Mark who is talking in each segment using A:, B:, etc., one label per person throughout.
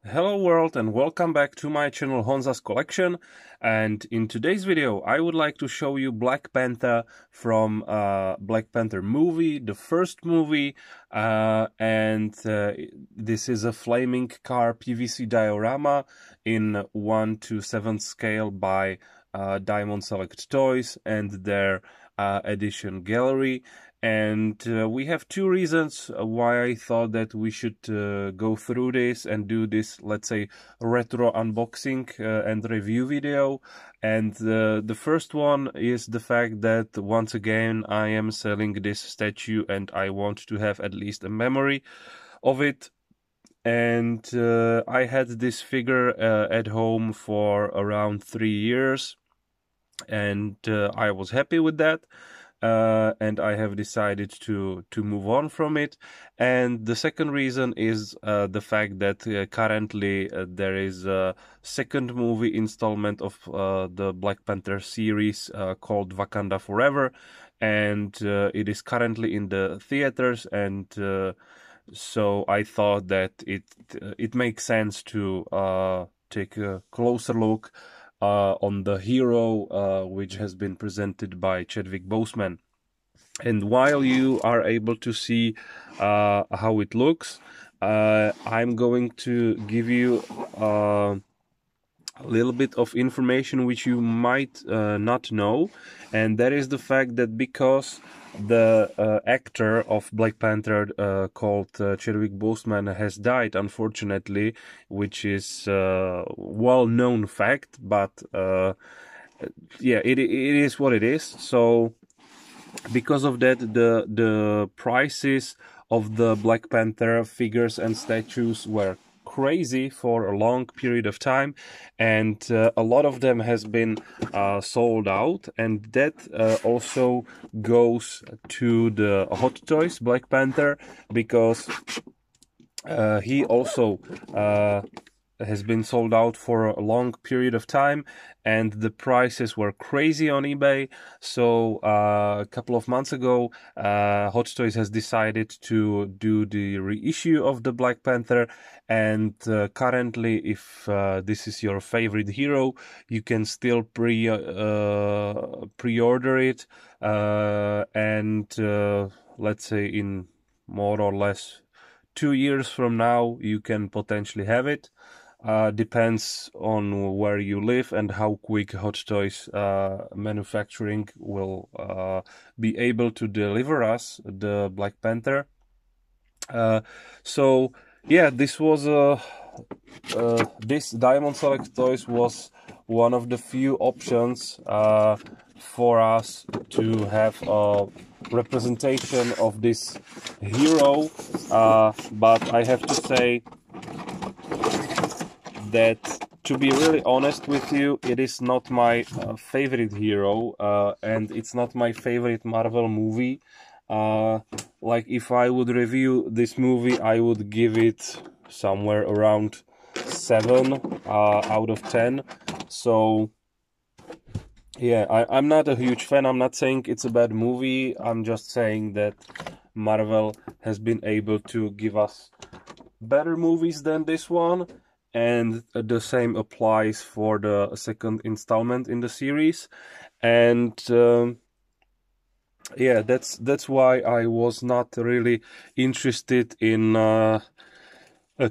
A: Hello world and welcome back to my channel Honza's Collection, and in today's video I would like to show you Black Panther from Black Panther movie, the first movie, this is a flaming car PVC diorama in 1:7 scale by Diamond Select Toys and their edition gallery. And we have two reasons why I thought that we should go through this and do this, let's say, retro unboxing and review video. And the first one is the fact that once again I am selling this statue and I want to have at least a memory of it. And I had this figure at home for around 3 years, and I was happy with that. And I have decided to move on from it. And the second reason is the fact that currently there is a second movie installment of the Black Panther series called Wakanda Forever, and it is currently in the theaters, and so I thought that it makes sense to take a closer look on the hero, which has been presented by Chadwick Boseman. And while you are able to see how it looks, I'm going to give you a little bit of information which you might not know, and that is the fact that because the actor of Black Panther called Chadwick Boseman has died, unfortunately, which is a well-known fact, but yeah, it is what it is. So because of that, the prices of the Black Panther figures and statues were crazy for a long period of time, and a lot of them has been sold out, and that also goes to the Hot Toys Black Panther, because he also has been sold out for a long period of time, and the prices were crazy on eBay. So a couple of months ago, Hot Toys has decided to do the reissue of the Black Panther, and currently, if this is your favorite hero, you can still pre-order it, and let's say in more or less 2 years from now you can potentially have it. Depends on where you live and how quick Hot Toys manufacturing will be able to deliver us the Black Panther. So yeah, this was this Diamond Select Toys was one of the few options for us to have a representation of this hero, but I have to say that, to be really honest with you, it is not my favorite hero, and it's not my favorite Marvel movie. Like, if I would review this movie, I would give it somewhere around 7 out of 10. So yeah, I'm not a huge fan. I'm not saying it's a bad movie. I'm just saying that Marvel has been able to give us better movies than this one. And the same applies for the second installment in the series. And yeah, that's why I was not really interested in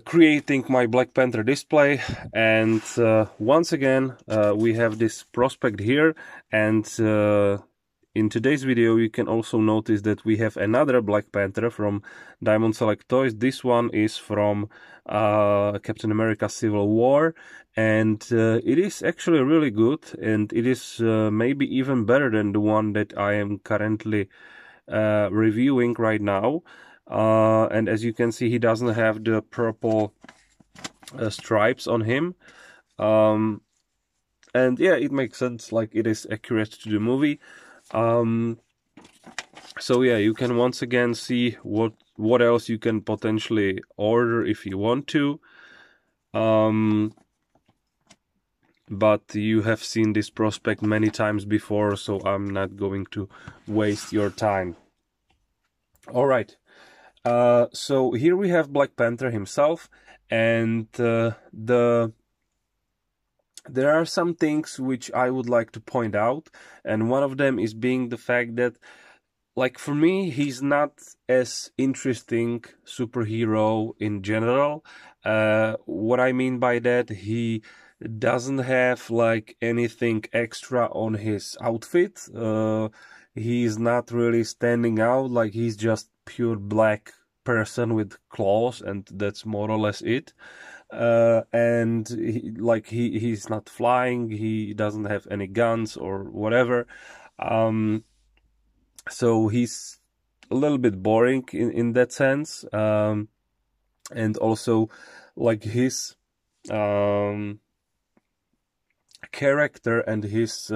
A: creating my Black Panther display. And once again, we have this prospect here, and in today's video you can also notice that we have another Black Panther from Diamond Select Toys. This one is from Captain America Civil War, and it is actually really good, and it is maybe even better than the one that I am currently reviewing right now. And as you can see, he doesn't have the purple stripes on him, and yeah, it makes sense, like it is accurate to the movie. So yeah, you can once again see what else you can potentially order if you want to, but you have seen this prospect many times before, so I'm not going to waste your time. All right, so here we have Black Panther himself, and there are some things which I would like to point out, and one of them is being the fact that, like, for me, he's not as interesting superhero in general. What I mean by that, he doesn't have like anything extra on his outfit. He's not really standing out. Like, he's just pure black person with claws, and that's more or less it. And he's not flying. He doesn't have any guns or whatever. So he's a little bit boring in that sense. And also, like, his character and his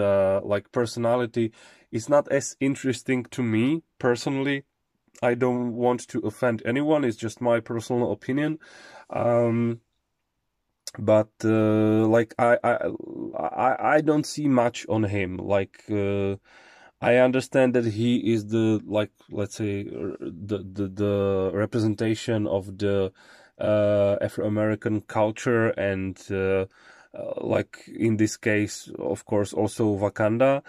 A: like personality is not as interesting to me personally. I don't want to offend anyone. It's just my personal opinion. But like I don't see much on him. Like, I understand that he is the, like, let's say, the representation of the Afro-American culture, and like in this case, of course, also Wakanda.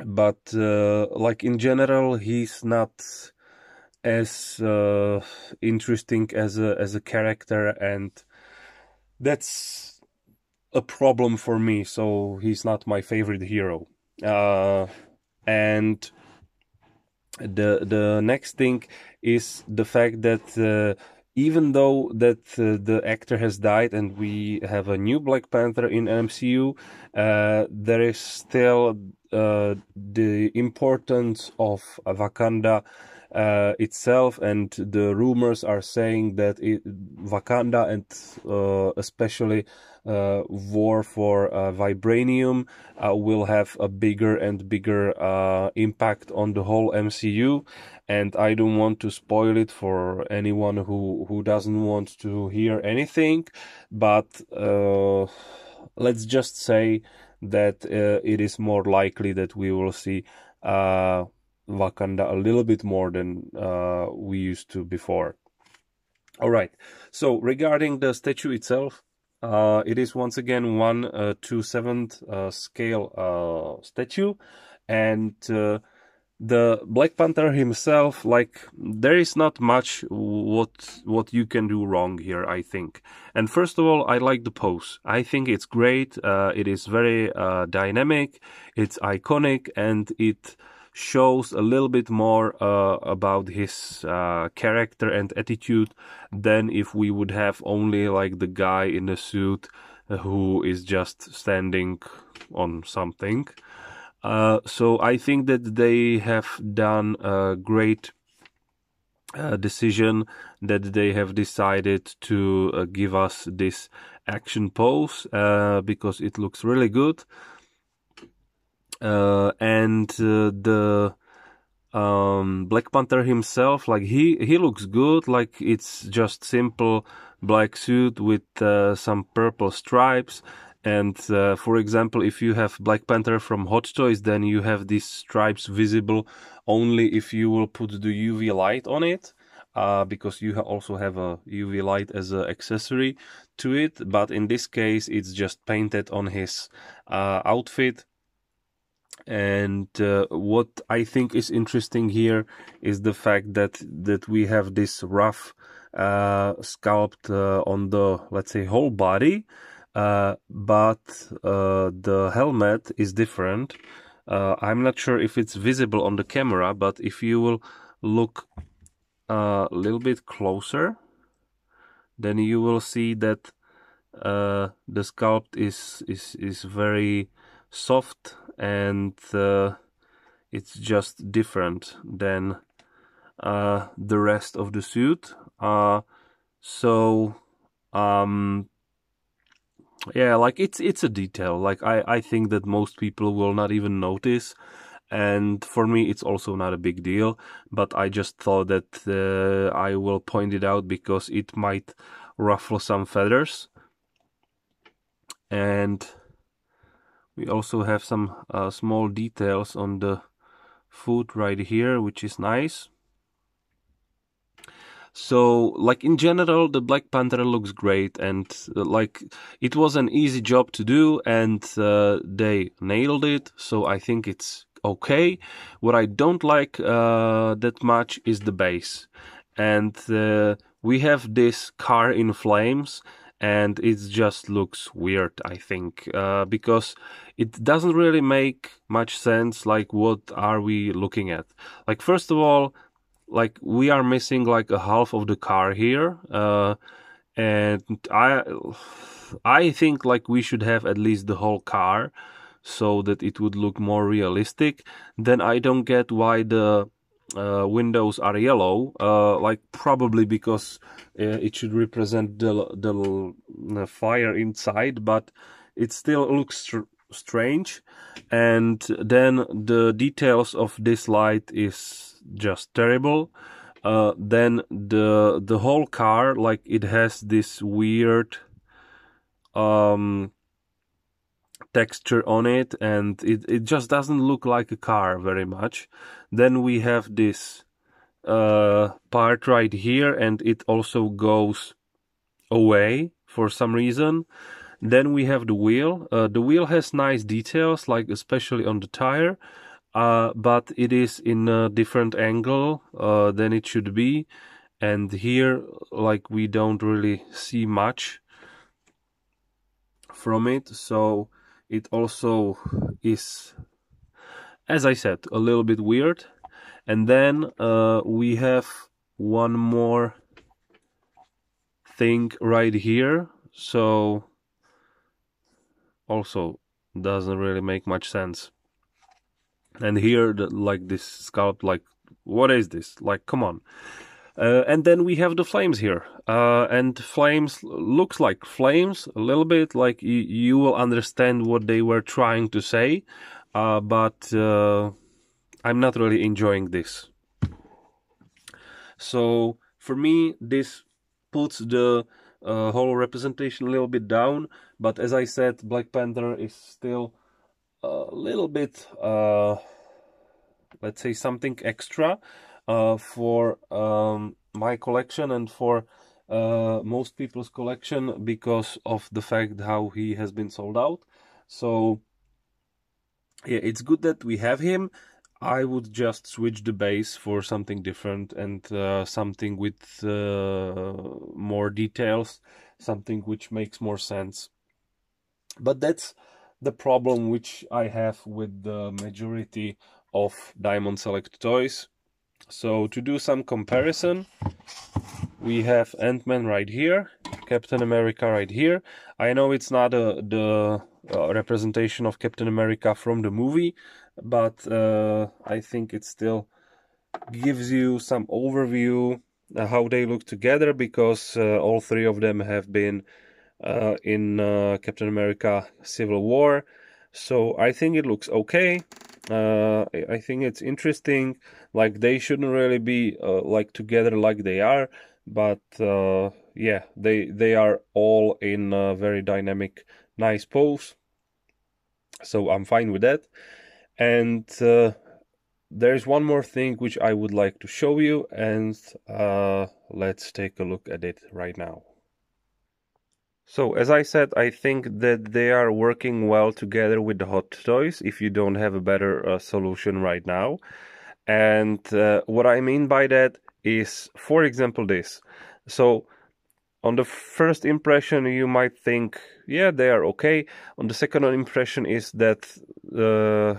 A: But like in general, he's not as interesting as a character, and that's a problem for me. So he's not my favorite hero. And the next thing is the fact that even though that the actor has died and we have a new Black Panther in MCU, there is still the importance of Wakanda itself, and the rumors are saying that Wakanda and especially war for vibranium will have a bigger and bigger impact on the whole MCU, and I don't want to spoil it for anyone who doesn't want to hear anything, but let's just say that it is more likely that we will see Wakanda a little bit more than we used to before. All right. So regarding the statue itself, it is once again 1/7 scale statue, and the Black Panther himself, like, there is not much what you can do wrong here, I think. And first of all, I like the pose. I think it's great. It is very dynamic. It's iconic, and it shows a little bit more about his character and attitude than if we would have only like the guy in the suit who is just standing on something. So I think that they have done a great decision, that they have decided to give us this action pose because it looks really good. And the Black Panther himself, like, he looks good. Like, it's just simple black suit with some purple stripes. And for example, if you have Black Panther from Hot Toys, then you have these stripes visible only if you will put the UV light on it, because you also have a UV light as an accessory to it. But in this case, it's just painted on his outfit. And what I think is interesting here is the fact that we have this rough sculpt on the, let's say, whole body, but the helmet is different. I'm not sure if it's visible on the camera, but if you will look a little bit closer, then you will see that the sculpt is very soft, and it's just different than the rest of the suit. So yeah, like, it's a detail. Like, I think that most people will not even notice, and for me it's also not a big deal, but I just thought that I will point it out because it might ruffle some feathers. And we also have some small details on the foot right here, which is nice. So, like in general, the Black Panther looks great, and like it was an easy job to do, and they nailed it. So I think it's okay. What I don't like that much is the base, and we have this car in flames, and it just looks weird. I think because it doesn't really make much sense. Like, what are we looking at? Like, first of all, like we are missing like a half of the car here, and I think like we should have at least the whole car so that it would look more realistic. Then I don't get why the windows are yellow, like probably because it should represent the fire inside, but it still looks strange. And then the details of this light is just terrible. Then the whole car, like it has this weird texture on it, and it just doesn't look like a car very much. Then we have this part right here, and it also goes away for some reason. Then we have the wheel. The wheel has nice details, like especially on the tire, but it is in a different angle than it should be. And here, like, we don't really see much from it, so it also is, as I said, a little bit weird. And then we have one more thing right here, so also doesn't really make much sense. And here, like this sculpt, like what is this? Like, come on. And then we have the flames here, and flames looks like flames a little bit. Like you will understand what they were trying to say, but I'm not really enjoying this. So for me, this puts the whole representation a little bit down. But as I said, Black Panther is still a little bit, let's say, something extra for my collection and for most people's collection, because of the fact how he has been sold out. So yeah, it's good that we have him. I would just switch the base for something different, and something with more details, something which makes more sense. But that's the problem which I have with the majority of Diamond Select toys. So to do some comparison, we have Ant-Man right here, Captain America right here. I know it's not the representation of Captain America from the movie, but I think it still gives you some overview how they look together, because all three of them have been in Captain America Civil War. So I think it looks okay. I think it's interesting. Like, they shouldn't really be like together like they are, but yeah, they are all in a very dynamic, nice pose. So I'm fine with that. And there's one more thing which I would like to show you, and let's take a look at it right now. So, as I said, I think that they are working well together with the Hot Toys, if you don't have a better solution right now. And what I mean by that is, for example, this. So, on the first impression, you might think, yeah, they are okay. On the second impression is that,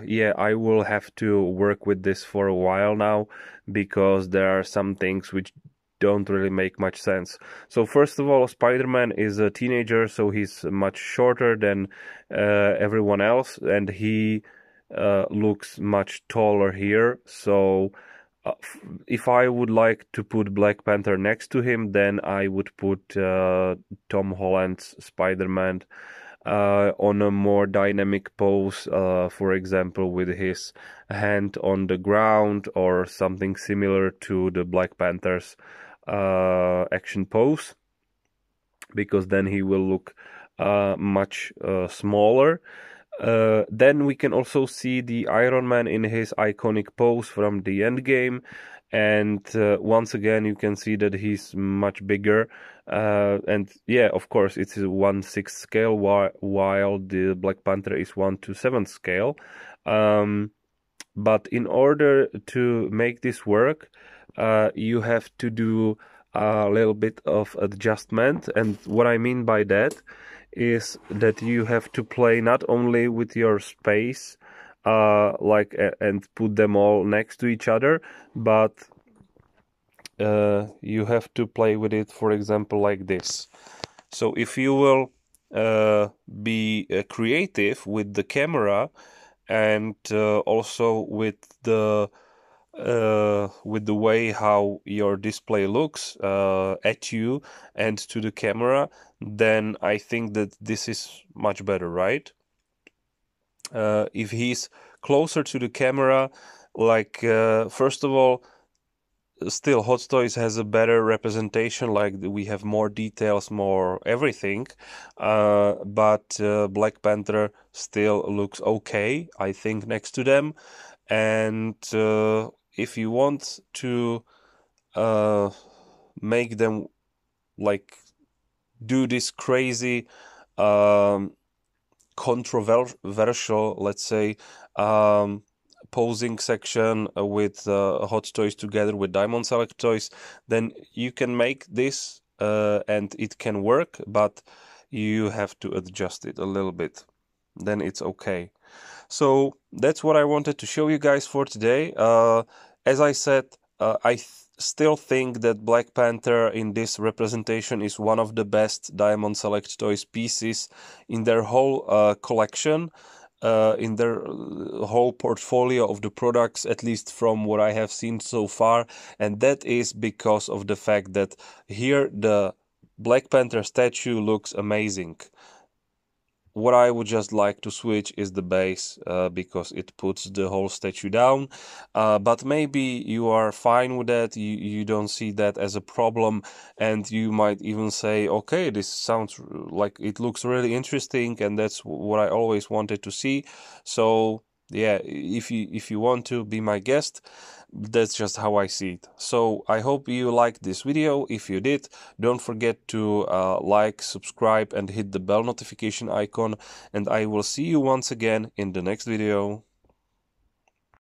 A: yeah, I will have to work with this for a while now, because there are some things which don't really make much sense. So first of all, Spider-Man is a teenager, so he's much shorter than everyone else, and he looks much taller here. So if I would like to put Black Panther next to him, then I would put Tom Holland's Spider-Man on a more dynamic pose, for example, with his hand on the ground, or something similar to the Black Panther's action pose, because then he will look much smaller. Then we can also see the Iron Man in his iconic pose from the Endgame, and once again you can see that he's much bigger, and yeah, of course it's a 1/6 scale, while the Black Panther is 1/7 scale. But in order to make this work, you have to do a little bit of adjustment, and what I mean by that is that you have to play not only with your space, and put them all next to each other, but you have to play with it, for example, like this. So if you will be creative with the camera, and also with the way how your display looks at you and to the camera, then I think that this is much better, right? If he's closer to the camera, like first of all, still Hot Toys has a better representation, like we have more details, more everything, but Black Panther still looks okay, I think, next to them. And if you want to make them like do this crazy controversial, let's say, posing section with Hot Toys together with Diamond Select Toys, then you can make this and it can work, but you have to adjust it a little bit, then it's okay. So that's what I wanted to show you guys for today. As I said, I still think that Black Panther in this representation is one of the best Diamond Select Toys pieces in their whole collection, in their whole portfolio of the products, at least from what I have seen so far. And that is because of the fact that here the Black Panther statue looks amazing. What I would just like to switch is the base, because it puts the whole statue down, but maybe you are fine with that, you don't see that as a problem, and you might even say, okay, this sounds like it looks really interesting, and that's what I always wanted to see. So yeah, if you want to be my guest, that's just how I see it. So I hope you liked this video. If you did, don't forget to like, subscribe, and hit the bell notification icon, and I will see you once again in the next video.